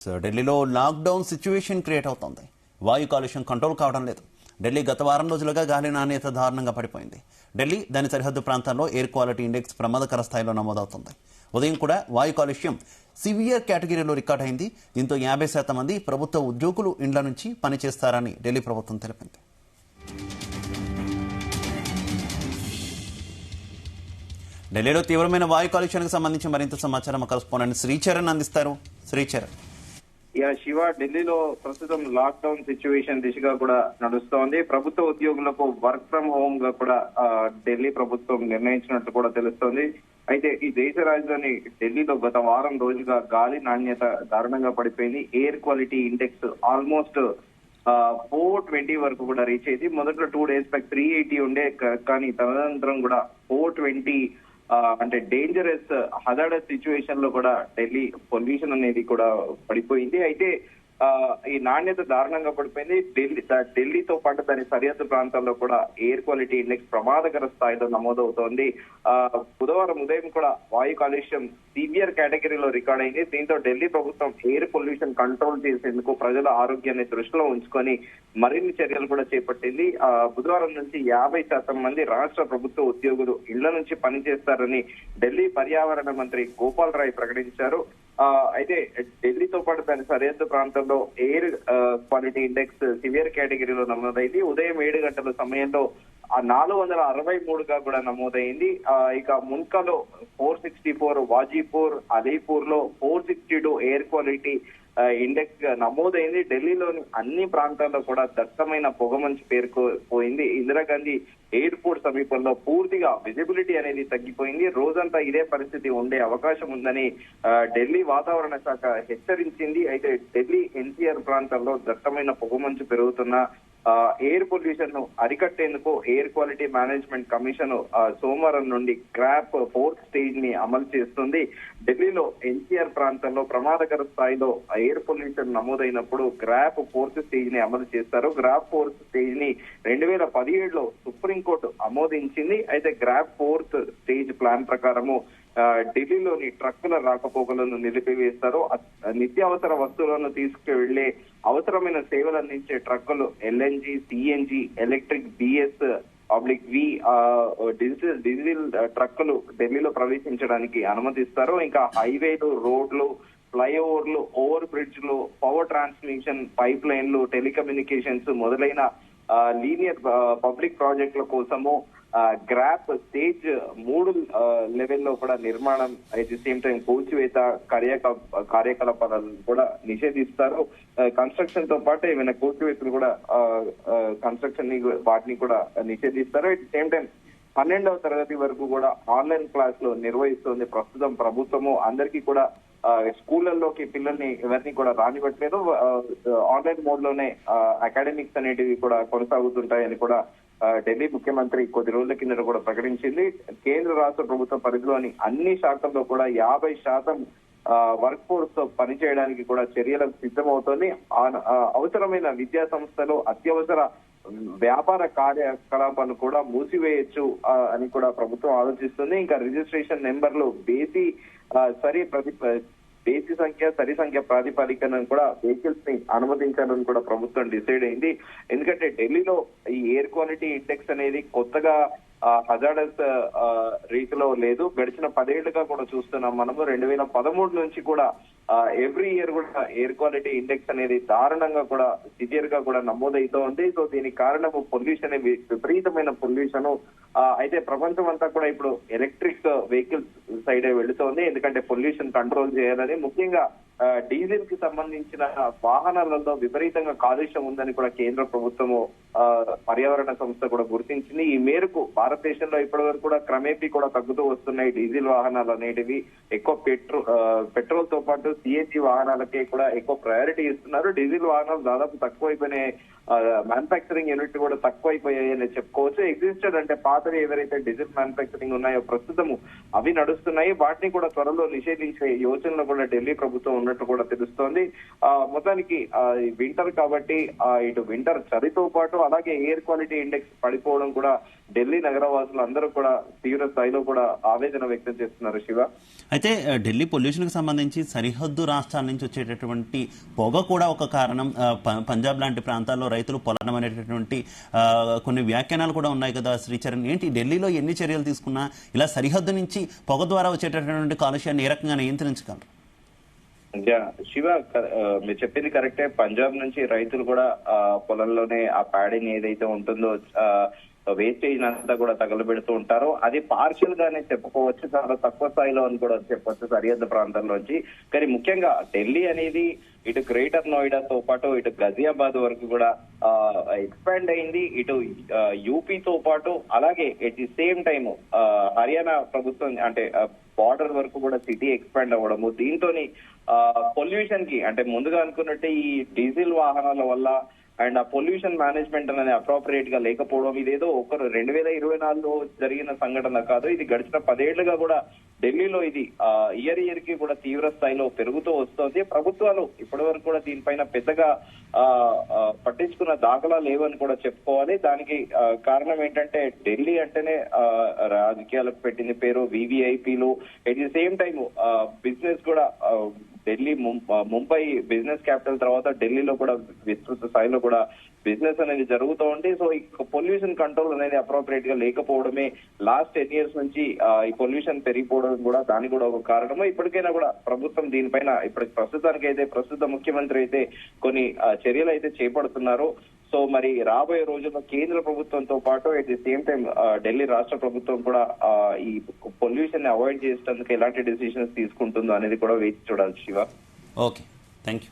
ఢిల్లీలో lockdown situation create అవుతోంది. వాయు కాలుష్యం కంట్రోల్ కావడం లేదు. ఢిల్లీ గత వారం రోజులుగా గాలి నాణ్యత దారుణంగా పడిపోయింది. ఢిల్లీ దాని సరిహద్దు ప్రాంతాల్లో ఎయిర్ క్వాలిటీ ఇండెక్స్ ప్రమాదకర స్థాయిలో నమోదవుతోంది. ఉదయం కూడా వాయు కాలుష్యం సివియర్ కేటగిరీలో రికార్డ్ అయింది. దీంతో 50% మంది ప్రభుత్వ ఉద్యోగులు ఇండ్ల నుంచి పనిచేస్తారని ఢిల్లీ ప్రభుత్వం తెలిపింది. ఢిల్లీలో తీవ్రమైన వాయు కాలుష్యానికి సంబంధించి మరింత సమాచారం కరెస్పాండెంట్ శ్రీచరణ్ అందిస్తారు. శ్రీచరణ్. శివ, ఢిల్లీలో ప్రస్తుతం లాక్డౌన్ సిచ్యువేషన్ దిశగా కూడా నడుస్తోంది. ప్రభుత్వ ఉద్యోగులకు వర్క్ ఫ్రం హోమ్ గా కూడా ఢిల్లీ ప్రభుత్వం నిర్ణయించినట్టు కూడా తెలుస్తోంది. అయితే ఈ దేశ రాజధాని ఢిల్లీలో గత వారం రోజుగా గాలి నాణ్యత దారుణంగా పడిపోయింది. ఎయిర్ క్వాలిటీ ఇండెక్స్ ఆల్మోస్ట్ 420 వరకు కూడా రీచ్ అయింది. మొదట్లో 2 days బ్యాక్ 380 ఉండే, కానీ తదనంతరం కూడా 420 అంటే డేంజరస్ హజార్డస్ సిచ్యువేషన్ లో కూడా ఢిల్లీ పొల్యూషన్ అనేది కూడా పడిపోయింది. అయితే ఈ నాణ్యత దారుణంగా పడిపోయింది. ఢిల్లీతో పాటు దాని సరిహద్దు ప్రాంతాల్లో కూడా ఎయిర్ క్వాలిటీ ఇండెక్స్ ప్రమాదకర స్థాయిలో నమోదవుతోంది. బుధవారం ఉదయం కూడా వాయు కాలుష్యం సివియర్ కేటగిరీలో రికార్డ్ అయింది. దీంతో ఢిల్లీ ప్రభుత్వం ఎయిర్ పొల్యూషన్ కంట్రోల్ చేసేందుకు ప్రజల ఆరోగ్యాన్ని దృష్టిలో ఉంచుకొని మరిన్ని చర్యలు కూడా చేపట్టింది. బుధవారం నుంచి 50% మంది రాష్ట్ర ప్రభుత్వ ఉద్యోగులు ఇళ్ల నుంచి పనిచేస్తారని ఢిల్లీ పర్యావరణ మంత్రి గోపాల్ రాయ్ ప్రకటించారు. అయితే ఢిల్లీతో పాటు దాని సరిహద్దు ప్రాంతంలో ఎయిర్ క్వాలిటీ ఇండెక్స్ సివియర్ కేటగిరీలో నమోదైంది. ఉదయం 7 గంటల సమయంలో 463గా కూడా నమోదైంది. ఇక మున్కాలో 464, వాజీపూర్, అలీపూర్ లో 462 ఎయిర్ క్వాలిటీ ఇండెక్స్ గా నమోదైంది. ఢిల్లీలోని అన్ని ప్రాంతాల్లో కూడా దట్టమైన పొగమంచు పేరుకుపోయింది. ఇందిరాగాంధీ ఎయిర్పోర్ట్ సమీపంలో పూర్తిగా విజిబిలిటీ అనేది తగ్గిపోయింది. రోజంతా ఇదే పరిస్థితి ఉండే అవకాశం ఉందని ఢిల్లీ వాతావరణ శాఖ హెచ్చరించింది. అయితే ఢిల్లీ ఎన్సీఆర్ ప్రాంతాల్లో దట్టమైన పొగమంచు పెరుగుతున్న ఎయిర్ పొల్యూషన్ ను అరికట్టేందుకు ఎయిర్ క్వాలిటీ మేనేజ్మెంట్ కమిషన్ సోమవారం నుండి గ్రాప్ 4th స్టేజ్ ని అమలు చేస్తుంది. ఢిల్లీలో ఎన్సీఆర్ ప్రాంతంలో ప్రమాదకర స్థాయిలో ఎయిర్ పొల్యూషన్ నమోదైనప్పుడు గ్రాప్ 4th స్టేజ్ ని అమలు చేస్తారు. గ్రాప్ 4th స్టేజ్ ని 2017లో సుప్రీంకోర్టు ఆమోదించింది. అయితే గ్రాప్ 4th స్టేజ్ ప్లాన్ ప్రకారము ఢిల్లీలోని ట్రక్కుల రాకపోకలను నిలిపివేస్తారు. నిత్యావసర వస్తువులను తీసుకువెళ్లే అవసరమైన సేవలు అందించే ట్రక్కులు ఎల్ఎన్జీ, సిఎన్జీ, ఎలక్ట్రిక్, బిఎస్ వి డీజిల్ ట్రక్కులు ఢిల్లీలో ప్రవేశించడానికి అనుమతిస్తారు. ఇంకా హైవేలు, రోడ్లు, ఫ్లైఓవర్లు, ఓవర్ బ్రిడ్జ్లు, పవర్ ట్రాన్స్మిషన్ పైప్ లైన్లు, టెలికమ్యూనికేషన్స్ మొదలైన లీనియర్ పబ్లిక్ ప్రాజెక్టుల కోసము గ్రాప్ స్టేజ్ 3 లెవెల్లో కూడా నిర్మాణం, అట్ ది సేమ్ టైం కూల్చివేత కార్యకలాపాలను కూడా నిషేధిస్తారు. కన్స్ట్రక్షన్ తో పాటు ఏమైనా కూల్చివేతలు కూడా కన్స్ట్రక్షన్ వాటిని కూడా నిషేధిస్తారు. అట్ ది సేమ్ టైం 12వ తరగతి వరకు కూడా ఆన్లైన్ క్లాస్ లో నిర్వహిస్తుంది ప్రస్తుతం ప్రభుత్వము. అందరికీ కూడా స్కూళ్లలోకి పిల్లల్ని ఎవరిని కూడా రానివ్వట్లేదు. ఆన్లైన్ మోడ్ లోనే అకాడమిక్స్ అనేటివి కూడా కొనసాగుతుంటాయని కూడా ఢిల్లీ ముఖ్యమంత్రి కొద్ది రోజుల కింద కూడా ప్రకటించింది. కేంద్ర రాష్ట్ర ప్రభుత్వ పరిధిలోని అన్ని శాఖల్లో కూడా 50% వర్క్ ఫోర్స్ తో పనిచేయడానికి కూడా చర్యలకు సిద్ధమవుతోంది. అవసరమైన విద్యా సంస్థలు, అత్యవసర వ్యాపార కార్యకలాపాలను కూడా మూసివేయొచ్చు అని కూడా ప్రభుత్వం ఆలోచిస్తుంది. ఇంకా రిజిస్ట్రేషన్ నెంబర్లు సరి సంఖ్య ప్రాతిపదికన కూడా వెహికల్స్ ని అనుమతించాలని కూడా ప్రభుత్వం డిసైడ్ అయింది. ఎందుకంటే ఢిల్లీలో ఈ ఎయిర్ క్వాలిటీ ఇండెక్స్ అనేది కొత్తగా హజార్డస్ రీతిలో లేదు. గడిచిన 10 ఏళ్లుగా కూడా చూస్తున్నాం మనము. 2013 నుంచి కూడా ఎవ్రీ ఇయర్ కూడా ఎయిర్ క్వాలిటీ ఇండెక్స్ అనేది దారుణంగా కూడా సివియర్ గా కూడా నమోదవుతూ ఉంది. సో దీనికి కారణము పొల్యూషన్, విపరీతమైన పొల్యూషన్. అయితే ప్రపంచం అంతా కూడా ఇప్పుడు ఎలక్ట్రిక్ వెహికల్స్ సైడే వెళుతోంది. ఎందుకంటే పొల్యూషన్ కంట్రోల్ చేయాలని, ముఖ్యంగా డీజిల్ కి సంబంధించిన వాహనాలలో విపరీతంగా కాలుష్యం ఉందని కూడా కేంద్ర ప్రభుత్వము పర్యావరణ సంస్థ కూడా గుర్తించింది. ఈ మేరకు భారతదేశంలో ఇప్పటి వరకు కూడా క్రమేపీ కూడా తగ్గుతూ వస్తున్నాయి డీజిల్ వాహనాలు అనేటివి. ఎక్కువ పెట్రోల్ తో పాటు సిఎన్జి వాహనాలకే కూడా ఎక్కువ ప్రయారిటీ ఇస్తున్నారు. డీజిల్ వాహనాలు దాదాపు తక్కువైపోయినాయి. మ్యానుఫాక్చరింగ్ యూనిట్ కూడా తక్కువైపోయాయి అని చెప్పుకోవచ్చు. ఎగ్జిస్టెడ్ అంటే పాతవి ఎవరైతే డీజిల్ మ్యానుఫాక్చరింగ్ ఉన్నాయో ప్రస్తుతము అవి నడుస్తున్నాయి. వాటిని కూడా త్వరలో నిషేధించే యోచనలో కూడా ఢిల్లీ ప్రభుత్వం ఉన్నట్టు కూడా తెలుస్తోంది. మొత్తానికి వింటర్ కాబట్టి ఇటు వింటర్ చలితో పాటు అలాగే ఎయిర్ క్వాలిటీ ఇండెక్స్ పడిపోవడం కూడా ఢిల్లీ నగరవాసులు అందరూ కూడా తీవ్ర స్థాయిలో కూడా ఆవేదన వ్యక్తం చేస్తున్నారు శివ. అయితే ఢిల్లీ పొల్యూషన్ కి సంబంధించి సరిహద్దు రాష్ట్రాల నుంచి వచ్చేటటువంటి పొగ కూడా ఒక కారణం. పంజాబ్ లాంటి ప్రాంతాల్లో రైతులు పొలం అనేటటువంటి కొన్ని వ్యాఖ్యానాలు కూడా ఉన్నాయి కదా శ్రీచరణ్, ఏంటి ఢిల్లీలో ఎన్ని చర్యలు తీసుకున్నా ఇలా సరిహద్దు నుంచి పొగ ద్వారా వచ్చేటటువంటి కాలుష్యాన్ని ఏ రకంగా నియంత్రించగలరు? శివ, మీరు చెప్పింది కరెక్టే. పంజాబ్ నుంచి రైతులు కూడా పొలంలోనే ఆ ప్యాడీని ఏదైతే ఉంటుందో వేస్టేజ్ అంతా కూడా తగలబెడుతూ ఉంటారు. అది పార్షియల్ గానే చెప్పుకోవచ్చు, చాలా తక్కువ స్థాయిలో అని కూడా చెప్పొచ్చు సరిహద్దు ప్రాంతంలోంచి. కానీ ముఖ్యంగా ఢిల్లీ అనేది ఇటు గ్రేటర్ నోయిడాతో పాటు ఇటు గజియాబాద్ వరకు కూడా ఎక్స్పాండ్ అయింది. ఇటు యూపీతో పాటు అలాగే at the same time Haryana ప్రభుత్వం అంటే బార్డర్ వరకు కూడా సిటీ ఎక్స్పాండ్ అవ్వడము, దీంతో పొల్యూషన్ కి అంటే ముందుగా అనుకున్నట్టే ఈ డీజిల్ వాహనాల వల్ల అండ్ ఆ పొల్యూషన్ మేనేజ్మెంట్ అనేది అప్రోప్రియేట్ గా లేకపోవడం, ఇదేదో 2024లో జరిగిన సంఘటన కాదు. ఇది గడిచిన 10 ఏళ్లుగా కూడా ఢిల్లీలో ఇది ఇయర్ కి కూడా తీవ్ర స్థాయిలో పెరుగుతూ వస్తోంది. ప్రభుత్వాలు ఇప్పటి వరకు కూడా దీనిపైన పెద్దగా పట్టించుకున్న దాఖలా లేవని కూడా చెప్పుకోవాలి. దానికి కారణం ఏంటంటే ఢిల్లీ అంటేనే రాజకీయాలకు పెట్టింది పేరు, వివిఐపీలు. At the same time business కూడా ఢిల్లీ ముంబై బిజినెస్ క్యాపిటల్ తర్వాత ఢిల్లీలో కూడా విస్తృత స్థాయిలో కూడా బిజినెస్ అనేది జరుగుతూ ఉంది. సో ఈ పొల్యూషన్ కంట్రోల్ అనేది అప్రోప్రియేట్ గా లేకపోవడమే లాస్ట్ 10 years నుంచి ఈ పొల్యూషన్ పెరిగిపోవడం కూడా దానికి కూడా ఒక కారణము. ఇప్పటికైనా కూడా ప్రభుత్వం దీనిపైన ప్రస్తుత ముఖ్యమంత్రి అయితే కొన్ని చర్యలు అయితే చేపడుతున్నారు. సో మరి రాబోయే రోజుల్లో కేంద్ర ప్రభుత్వంతో పాటు at the same time Delhi రాష్ట్ర ప్రభుత్వం కూడా ఈ పొల్యూషన్ ని అవాయిడ్ చేసేందుకు ఎలాంటి డెసిషన్స్ తీసుకుంటుందో అనేది కూడా వేచి చూడాలి శివ. Okay, thank you.